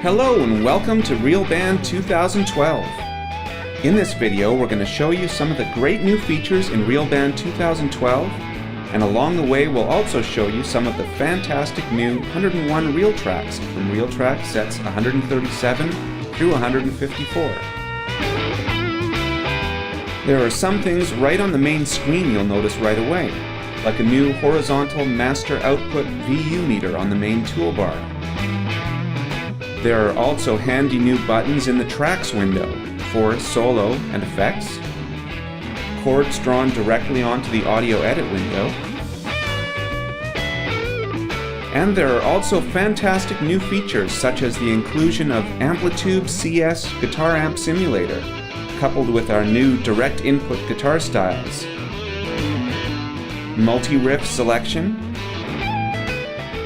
Hello and welcome to RealBand 2012. In this video we're going to show you some of the great new features in RealBand 2012, and along the way we'll also show you some of the fantastic new 101 RealTracks from RealTracks sets 137 through 154. There are some things right on the main screen you'll notice right away, like a new horizontal master output VU meter on the main toolbar. There are also handy new buttons in the Tracks window for solo and effects, chords drawn directly onto the audio edit window, and there are also fantastic new features such as the inclusion of AmpliTube CS guitar amp simulator, coupled with our new direct input guitar styles, MultiRiff Selection,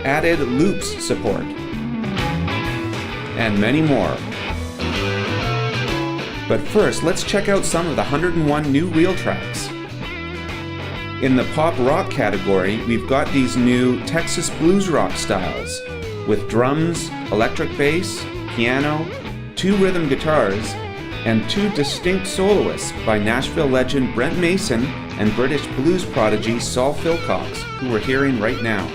added loops support, and many more. But first, let's check out some of the 101 new RealTracks. In the pop rock category, we've got these new Texas blues rock styles with drums, electric bass, piano, 2 rhythm guitars, and 2 distinct soloists by Nashville legend Brent Mason and British blues prodigy Saul Philcox, who we're hearing right now.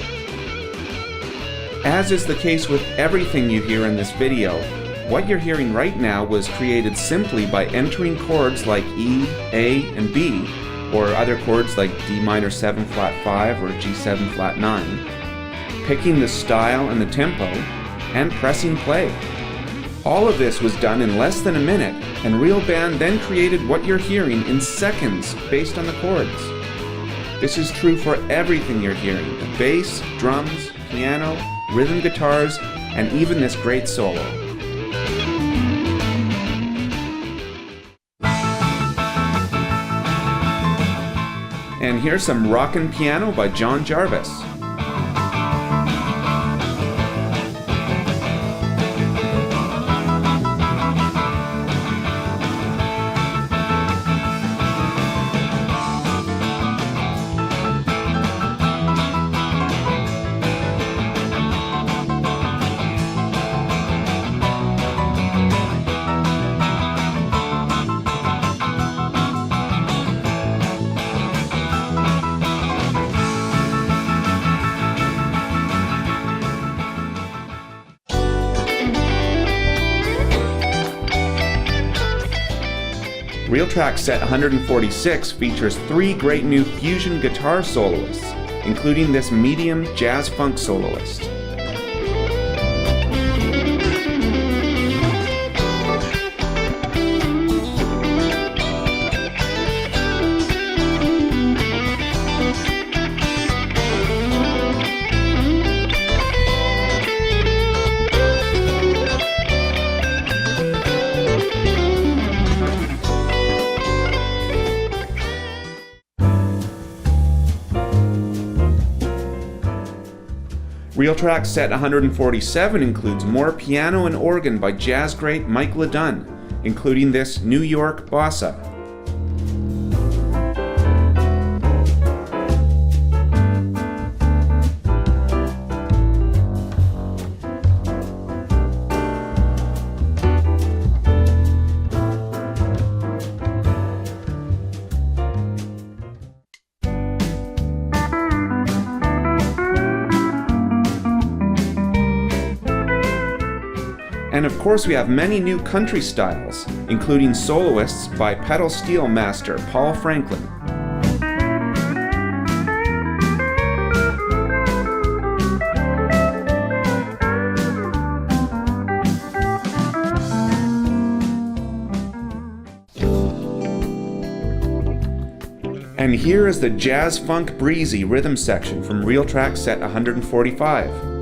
As is the case with everything you hear in this video, what you're hearing right now was created simply by entering chords like E, A, and B, or other chords like D minor 7 flat 5 or G7 flat 9, picking the style and the tempo, and pressing play. All of this was done in less than a minute, and RealBand then created what you're hearing in seconds based on the chords. This is true for everything you're hearing: the bass, drums, piano, rhythm guitars, and even this great solo. And here's some Rockin' Piano by John Jarvis. RealTracks set 146 features 3 great new fusion guitar soloists, including this medium jazz funk soloist. RealTracks set 147 includes more piano and organ by jazz great Mike LeDunn, including this New York Bossa. And of course we have many new country styles, including soloists by pedal steel master Paul Franklin. And here is the Jazz Funk Breezy rhythm section from RealTracks set 145.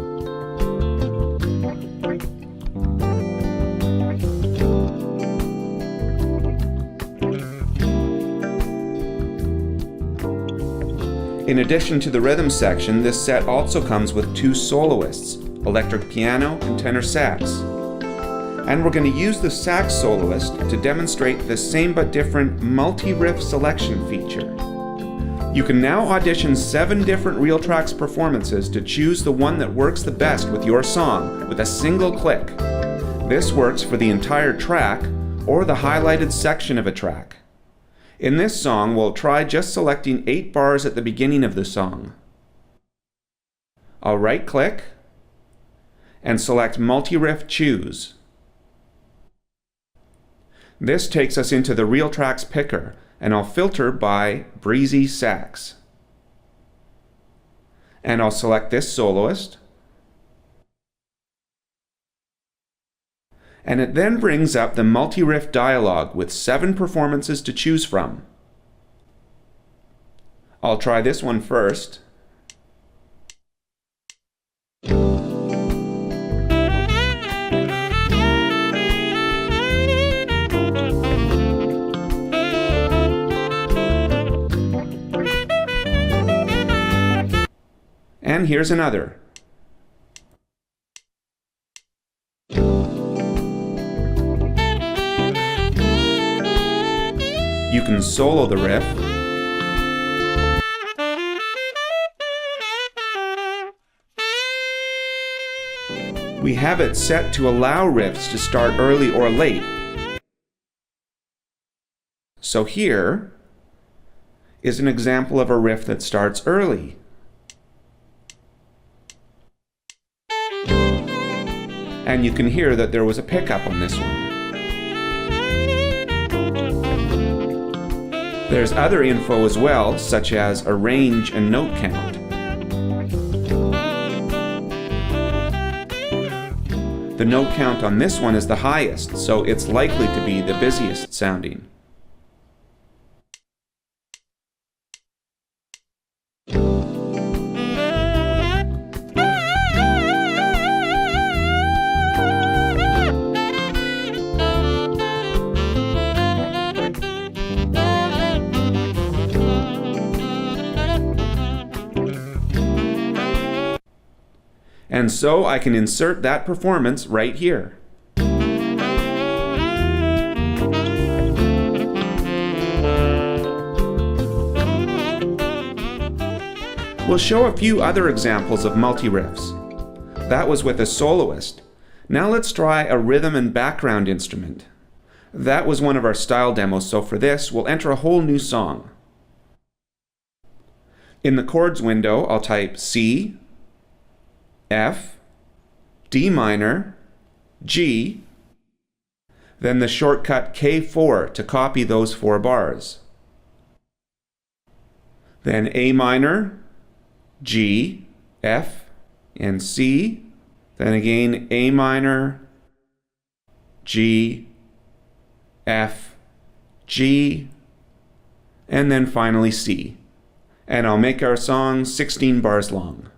In addition to the rhythm section, this set also comes with 2 soloists, electric piano and tenor sax. And we're going to use the sax soloist to demonstrate the same but different MultiRiff Selection feature. You can now audition 7 different RealTracks performances to choose the one that works the best with your song with a single click. This works for the entire track or the highlighted section of a track. In this song, we'll try just selecting 8 bars at the beginning of the song. I'll right-click and select MultiRiff Choose. This takes us into the RealTracks picker, and I'll filter by Breezy Sax. And I'll select this soloist. And it then brings up the MultiRiff dialog with 7 performances to choose from. I'll try this one first. And here's another. You can solo the riff. We have it set to allow riffs to start early or late. So here is an example of a riff that starts early. And you can hear that there was a pickup on this one. There's other info as well, such as a range and note count. The note count on this one is the highest, so it's likely to be the busiest sounding. And so I can insert that performance right here. We'll show a few other examples of multi-riffs. That was with a soloist. Now let's try a rhythm and background instrument. That was one of our style demos, so for this, we'll enter a whole new song. In the chords window, I'll type C, F, D minor, G, then the shortcut K4 to copy those 4 bars. Then A minor, G, F, and C, then again A minor, G, F, G, and then finally C. And I'll make our song 16 bars long.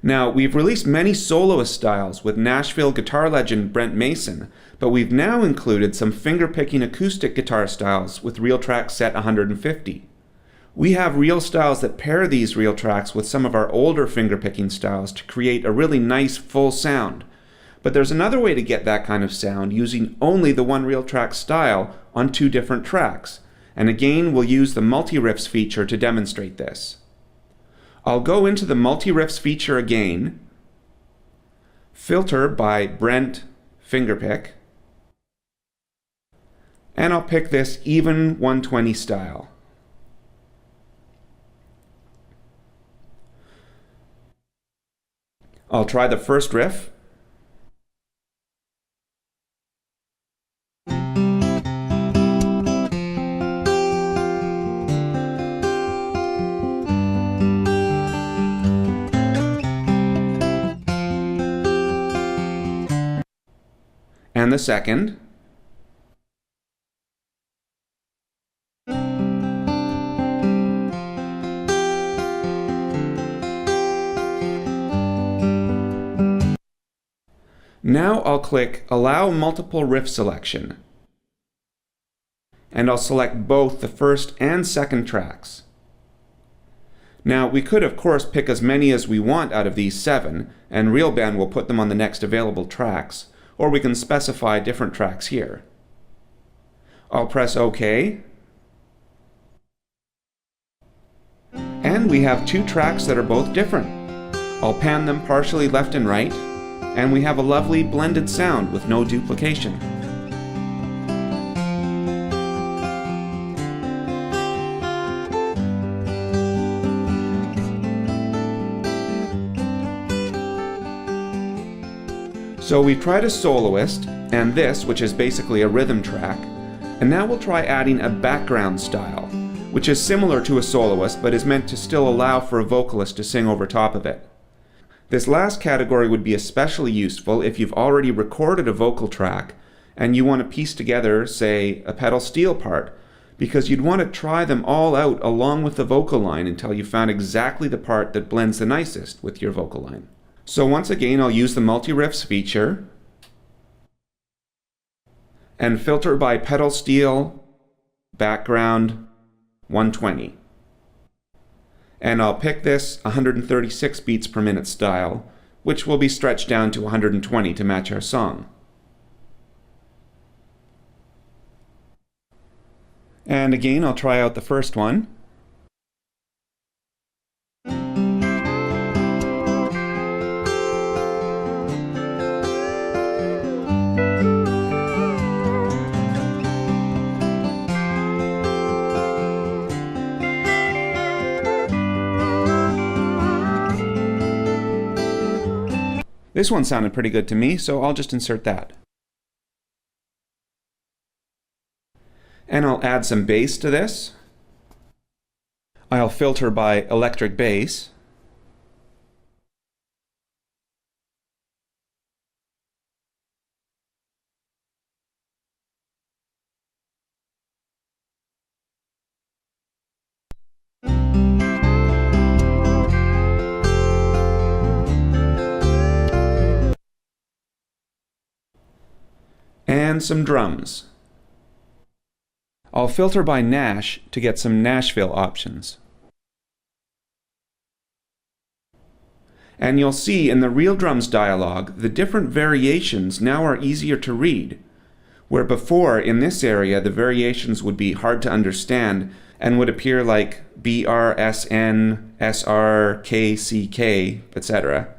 Now, we've released many soloist styles with Nashville guitar legend Brent Mason, but we've now included some finger-picking acoustic guitar styles with RealTracks Set 150. We have reel styles that pair these RealTracks with some of our older finger-picking styles to create a really nice full sound. But there's another way to get that kind of sound using only the one RealTracks style on 2 different tracks. And again, we'll use the MultiRiffs feature to demonstrate this. I'll go into the MultiRiffs feature again, filter by Brent Fingerpick, and I'll pick this even 120 style. I'll try the first riff. And the second. Now I'll click Allow Multiple Riff Selection. And I'll select both the first and second tracks. Now we could of course pick as many as we want out of these 7, and RealBand will put them on the next available tracks, or we can specify different tracks here. I'll press OK. And we have 2 tracks that are both different. I'll pan them partially left and right, and we have a lovely blended sound with no duplication. So we've tried a soloist, and this, which is basically a rhythm track, and now we'll try adding a background style, which is similar to a soloist but is meant to still allow for a vocalist to sing over top of it. This last category would be especially useful if you've already recorded a vocal track and you want to piece together, say, a pedal steel part, because you'd want to try them all out along with the vocal line until you found exactly the part that blends the nicest with your vocal line. So once again, I'll use the MultiRiffs feature and filter by pedal steel, background, 120. And I'll pick this 136 beats per minute style, which will be stretched down to 120 to match our song. And again, I'll try out the first one. This one sounded pretty good to me, so I'll just insert that. And I'll add some bass to this. I'll filter by electric bass. And some drums. I'll filter by Nash to get some Nashville options. And you'll see in the Real Drums dialog, the different variations now are easier to read, where before in this area the variations would be hard to understand and would appear like BR, SN, SR, KCK, etc.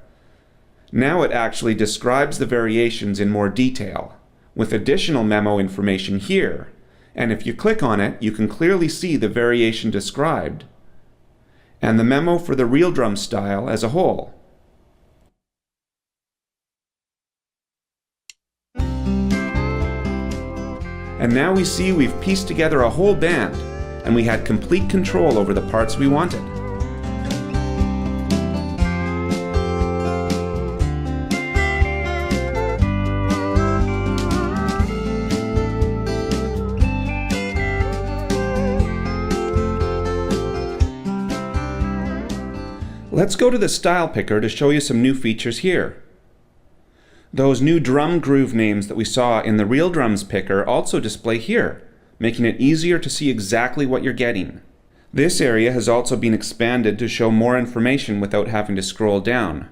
Now it actually describes the variations in more detail, with additional memo information here, and if you click on it, you can clearly see the variation described, and the memo for the Real Drum style as a whole. And now we see we've pieced together a whole band, and we had complete control over the parts we wanted. Let's go to the style picker to show you some new features here. Those new drum groove names that we saw in the Real Drums picker also display here, making it easier to see exactly what you're getting. This area has also been expanded to show more information without having to scroll down.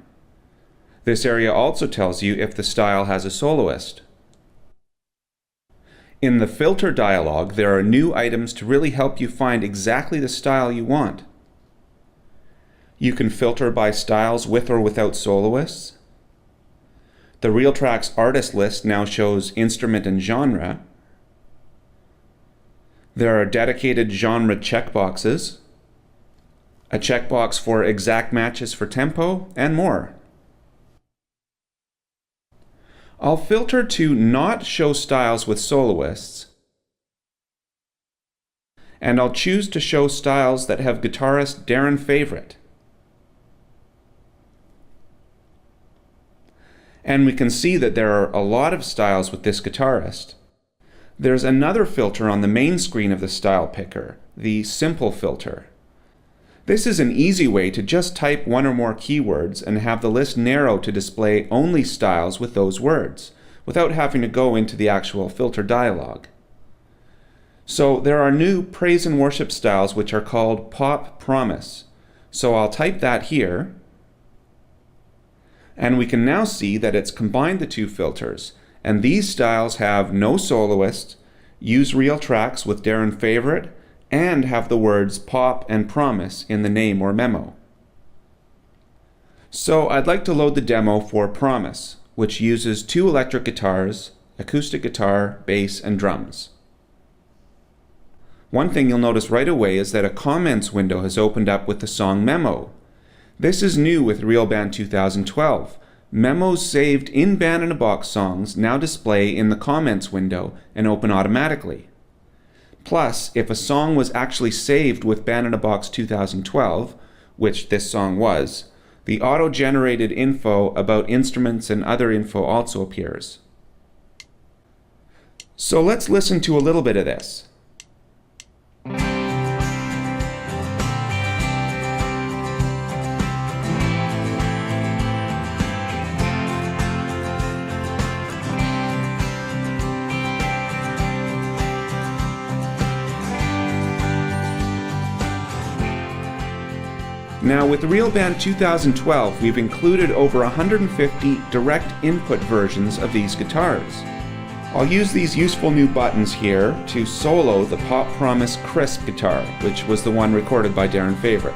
This area also tells you if the style has a soloist. In the filter dialog, there are new items to really help you find exactly the style you want. You can filter by styles with or without soloists. The RealTracks artist list now shows instrument and genre. There are dedicated genre checkboxes, a checkbox for exact matches for tempo, and more. I'll filter to not show styles with soloists, and I'll choose to show styles that have guitarist Darren Favorite. And we can see that there are a lot of styles with this guitarist. There's another filter on the main screen of the style picker, the Simple filter. This is an easy way to just type one or more keywords and have the list narrow to display only styles with those words, without having to go into the actual filter dialog. So there are new praise and worship styles which are called Pop Promise. So I'll type that here. And we can now see that it's combined the two filters, and these styles have no soloist, use RealTracks with Darren Favorite, and have the words Pop and Promise in the name or memo. So I'd like to load the demo for Promise, which uses 2 electric guitars, acoustic guitar, bass, and drums. One thing you'll notice right away is that a comments window has opened up with the song Memo. This is new with RealBand 2012. Memos saved in Band-in-a-Box songs now display in the comments window and open automatically. Plus, if a song was actually saved with Band-in-a-Box 2012, which this song was, the auto-generated info about instruments and other info also appears. So let's listen to a little bit of this. Now with RealBand 2012, we've included over 150 direct input versions of these guitars. I'll use these useful new buttons here to solo the Pop Promise Crisp guitar, which was the one recorded by Darren Favorite.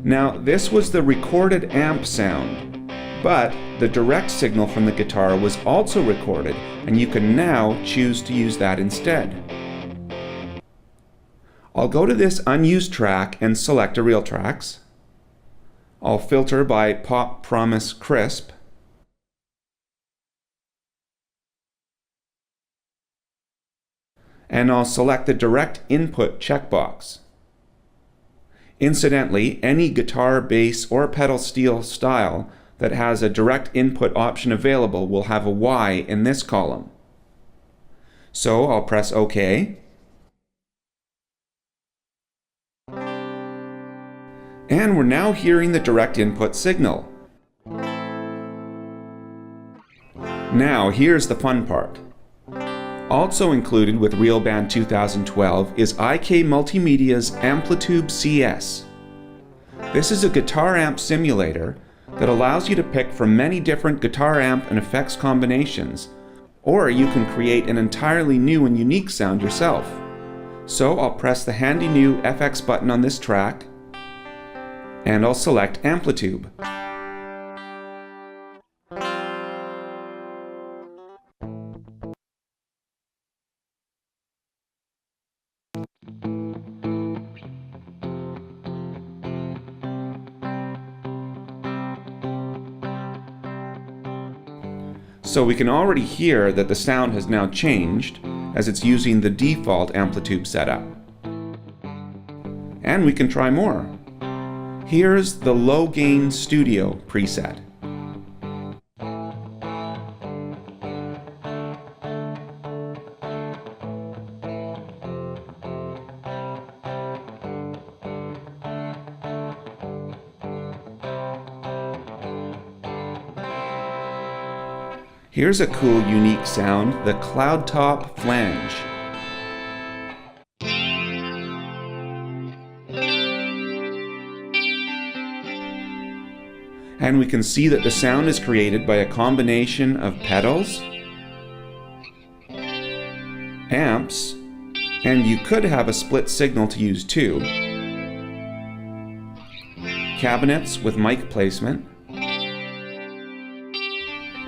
Now this was the recorded amp sound, but the direct signal from the guitar was also recorded, and you can now choose to use that instead. I'll go to this unused track and select a RealTracks. I'll filter by Pop Promise Crisp. And I'll select the direct input checkbox. Incidentally, any guitar, bass, or pedal steel style that has a direct input option available will have a Y in this column. So I'll press OK. And we're now hearing the direct input signal. Now here's the fun part. Also included with RealBand 2012 is IK Multimedia's AmpliTube CS. This is a guitar amp simulator that allows you to pick from many different guitar amp and effects combinations, or you can create an entirely new and unique sound yourself. So I'll press the handy new FX button on this track, and I'll select AmpliTube. So we can already hear that the sound has now changed, as it's using the default AmpliTube setup. And we can try more. Here's the Low Gain Studio preset. Here's a cool, unique sound, the Cloud Top Flange. And we can see that the sound is created by a combination of pedals, amps, and you could have a split signal to use too, cabinets with mic placement,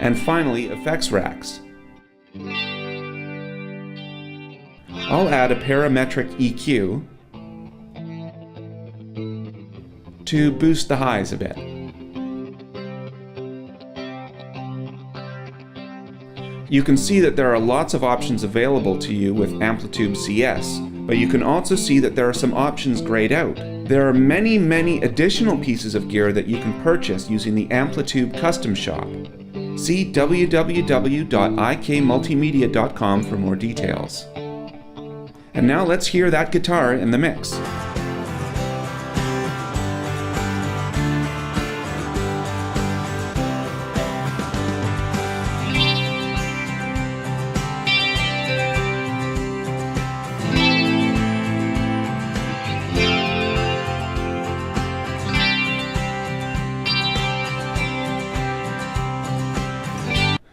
and finally, effects racks. I'll add a parametric EQ to boost the highs a bit. You can see that there are lots of options available to you with AmpliTube CS, but you can also see that there are some options grayed out. There are many additional pieces of gear that you can purchase using the AmpliTube Custom Shop. See www.ikmultimedia.com for more details. And now let's hear that guitar in the mix.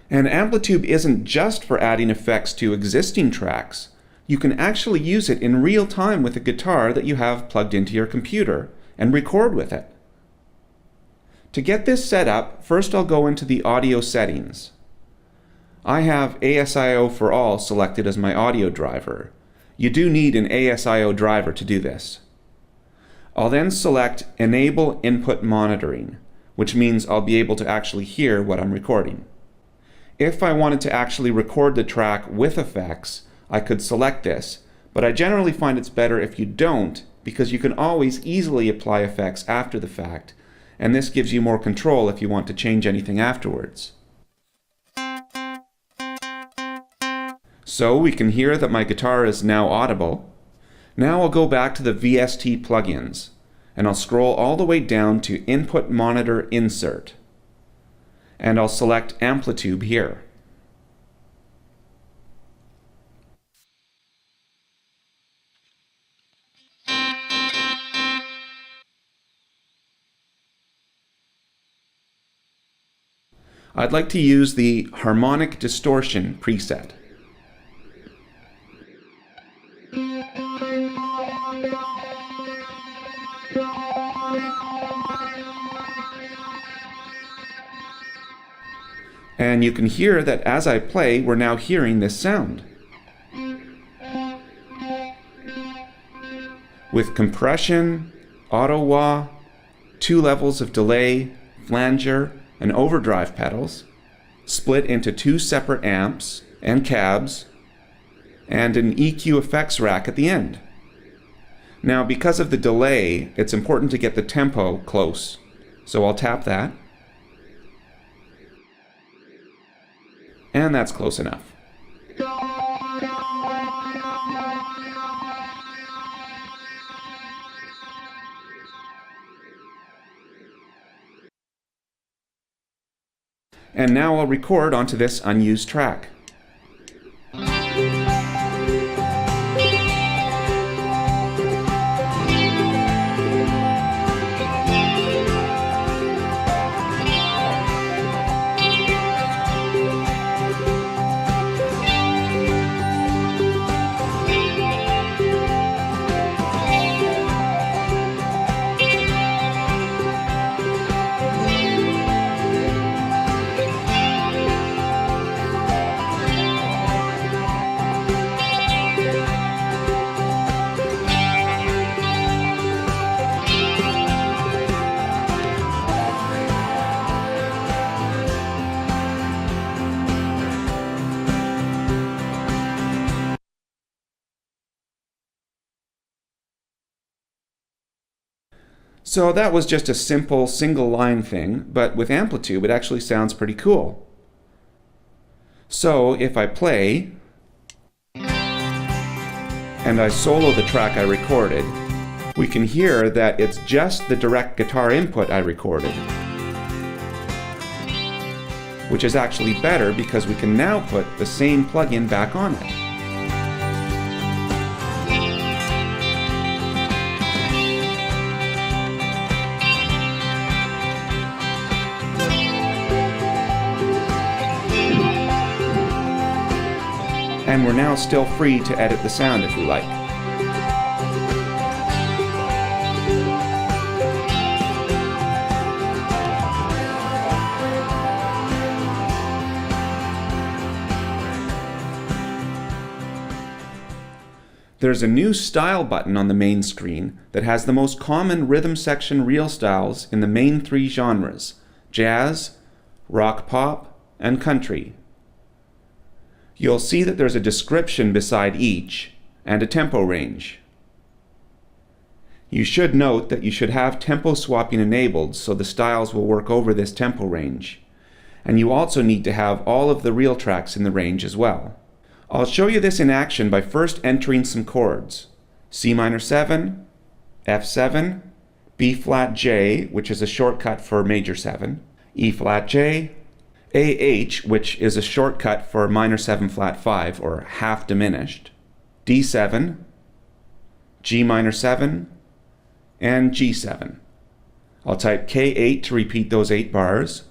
And AmpliTube isn't just for adding effects to existing tracks. you can actually use it in real time with a guitar that you have plugged into your computer and record with it. To get this set up, first I'll go into the audio settings. I have ASIO for All selected as my audio driver. You do need an ASIO driver to do this. I'll then select Enable Input Monitoring, which means I'll be able to actually hear what I'm recording. If I wanted to actually record the track with effects, I could select this, but I generally find it's better if you don't, because you can always easily apply effects after the fact, and this gives you more control if you want to change anything afterwards. So we can hear that my guitar is now audible. Now I'll go back to the VST plugins, and I'll scroll all the way down to Input Monitor Insert, and I'll select AmpliTube here. I'd like to use the Harmonic Distortion preset. And you can hear that as I play, we're now hearing this sound. With compression, auto-wah, 2 levels of delay, flanger, and overdrive pedals, split into 2 separate amps and cabs, and an EQ effects rack at the end. Now, because of the delay, it's important to get the tempo close, so I'll tap that. And that's close enough. And now I'll record onto this unused track. So that was just a simple single line thing, but with AmpliTube it actually sounds pretty cool. So if I play and I solo the track I recorded, we can hear that it's just the direct guitar input I recorded, which is actually better because we can now put the same plugin back on it. And we're now still free to edit the sound if we like. There's a new Style button on the main screen that has the most common rhythm section reel styles in the main 3 genres: jazz, rock pop, and country. You'll see that there's a description beside each and a tempo range. You should note that you should have tempo swapping enabled so the styles will work over this tempo range. And you also need to have all of the RealTracks in the range as well. I'll show you this in action by first entering some chords: C minor 7, F7, B flat J, which is a shortcut for major 7, E flat J, AH, which is a shortcut for minor 7 flat 5, or half diminished, D7, G minor 7, and G7. I'll type K8 to repeat those 8 bars,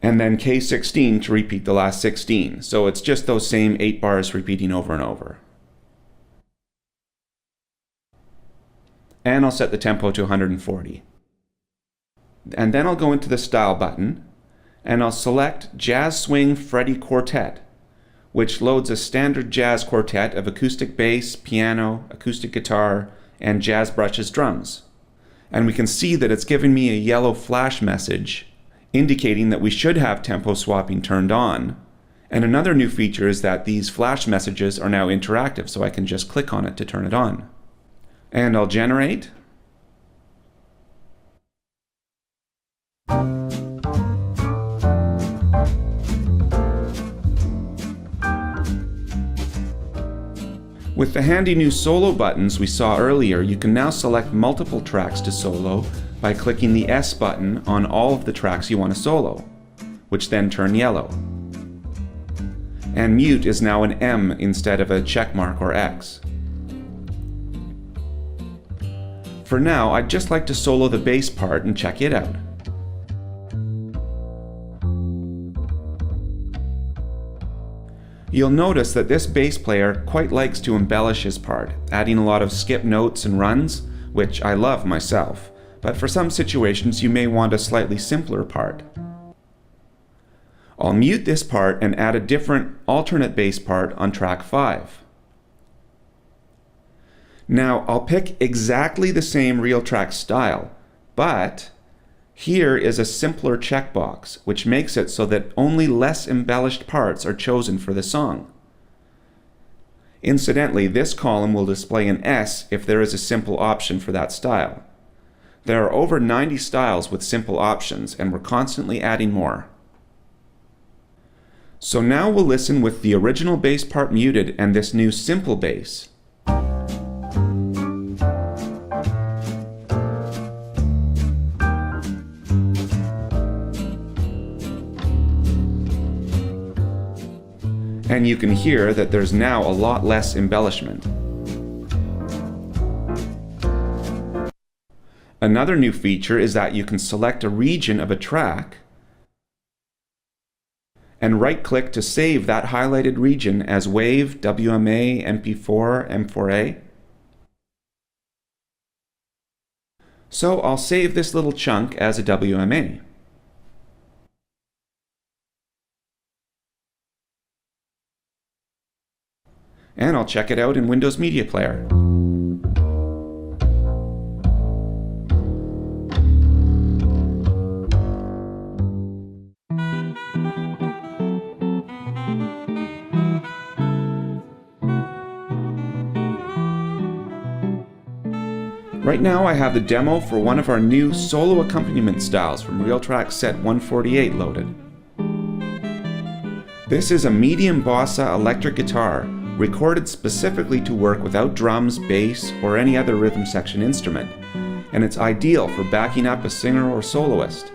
and then K16 to repeat the last 16. So it's just those same 8 bars repeating over and over. and I'll set the tempo to 140. And then I'll go into the Style button, and I'll select Jazz Swing Freddie Quartet, which loads a standard jazz quartet of acoustic bass, piano, acoustic guitar, and jazz brushes drums. And we can see that it's giving me a yellow flash message indicating that we should have tempo swapping turned on. And another new feature is that these flash messages are now interactive, so I can just click on it to turn it on. And I'll generate. With the handy new solo buttons we saw earlier, you can now select multiple tracks to solo by clicking the S button on all of the tracks you want to solo, which then turn yellow. And mute is now an M instead of a check mark or X. For now, I'd just like to solo the bass part and check it out. You'll notice that this bass player quite likes to embellish his part, adding a lot of skip notes and runs, which I love myself, but for some situations you may want a slightly simpler part. I'll mute this part and add a different alternate bass part on track 5. Now I'll pick exactly the same RealTracks style, but here is a simpler checkbox, which makes it so that only less embellished parts are chosen for the song. Incidentally, this column will display an S if there is a simple option for that style. There are over 90 styles with simple options, and we're constantly adding more. So now we'll listen with the original bass part muted and this new simple bass. And you can hear that there's now a lot less embellishment. Another new feature is that you can select a region of a track and right-click to save that highlighted region as WAV, WMA, MP4, M4A. So I'll save this little chunk as a WMA. And I'll check it out in Windows Media Player. Right now I have the demo for one of our new solo accompaniment styles from RealTracks set 148 loaded. This is a medium bossa electric guitar recorded specifically to work without drums, bass, or any other rhythm section instrument, and it's ideal for backing up a singer or soloist.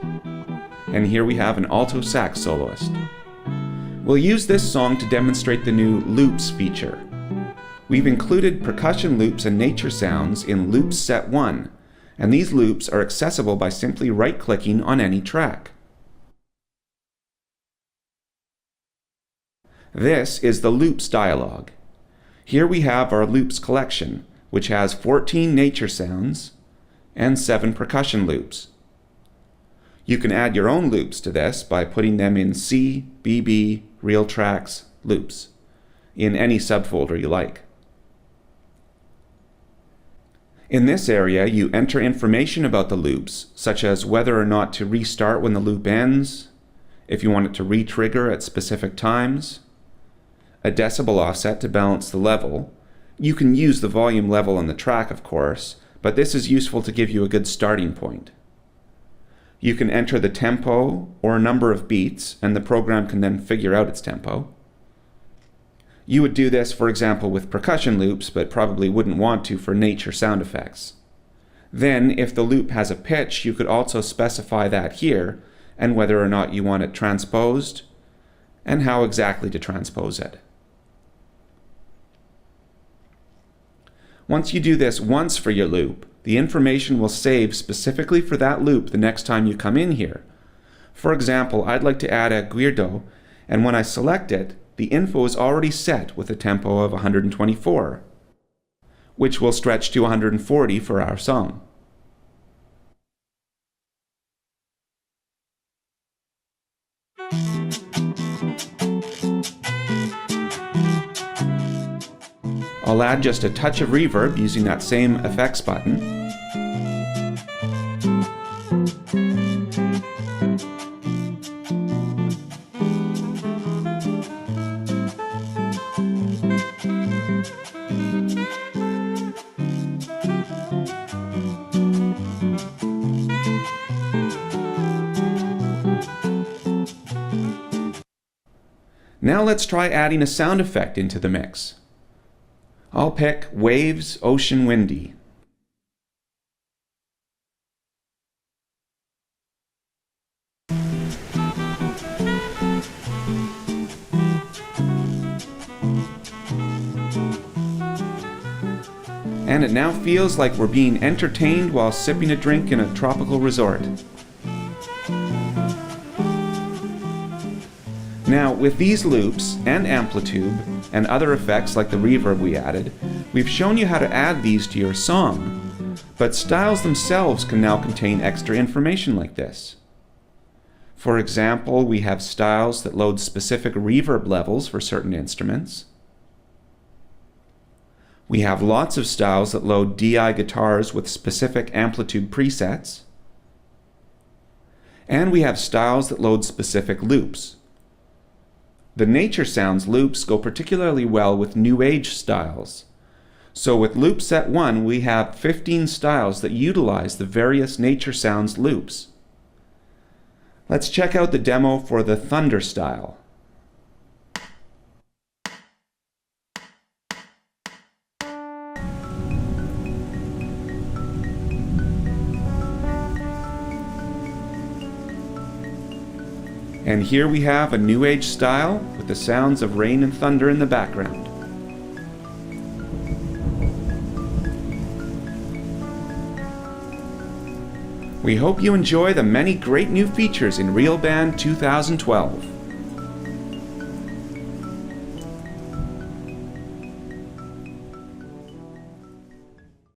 And here we have an alto sax soloist. We'll use this song to demonstrate the new loops feature. We've included percussion loops and nature sounds in Loops Set 1, and these loops are accessible by simply right-clicking on any track. This is the Loops dialog. Here we have our loops collection, which has 14 nature sounds and 7 percussion loops. You can add your own loops to this by putting them in C, BB, RealTracks, loops, in any subfolder you like. In this area, you enter information about the loops, such as whether or not to restart when the loop ends, if you want it to re-trigger at specific times, a decibel offset to balance the level. You can use the volume level on the track, of course, but this is useful to give you a good starting point. You can enter the tempo or number of beats, and the program can then figure out its tempo. You would do this, for example, with percussion loops, but probably wouldn't want to for nature sound effects. Then, if the loop has a pitch, you could also specify that here, and whether or not you want it transposed, and how exactly to transpose it. Once you do this once for your loop, the information will save specifically for that loop the next time you come in here. For example, I'd like to add a guirdo, and when I select it, the info is already set with a tempo of 124. which will stretch to 140 for our song. I'll add just a touch of reverb using that same effects button. Now let's try adding a sound effect into the mix. I'll pick Waves, Ocean, Windy. And it now feels like we're being entertained while sipping a drink in a tropical resort. Now, with these loops and AmpliTube and other effects like the reverb we added, we've shown you how to add these to your song, but styles themselves can now contain extra information like this. For example, we have styles that load specific reverb levels for certain instruments. We have lots of styles that load DI guitars with specific AmpliTube presets. And we have styles that load specific loops. The Nature Sounds loops go particularly well with New Age styles. So with Loop Set 1, we have 15 styles that utilize the various Nature Sounds loops. Let's check out the demo for the Thunder style. And here we have a New Age style with the sounds of rain and thunder in the background. We hope you enjoy the many great new features in RealBand 2012.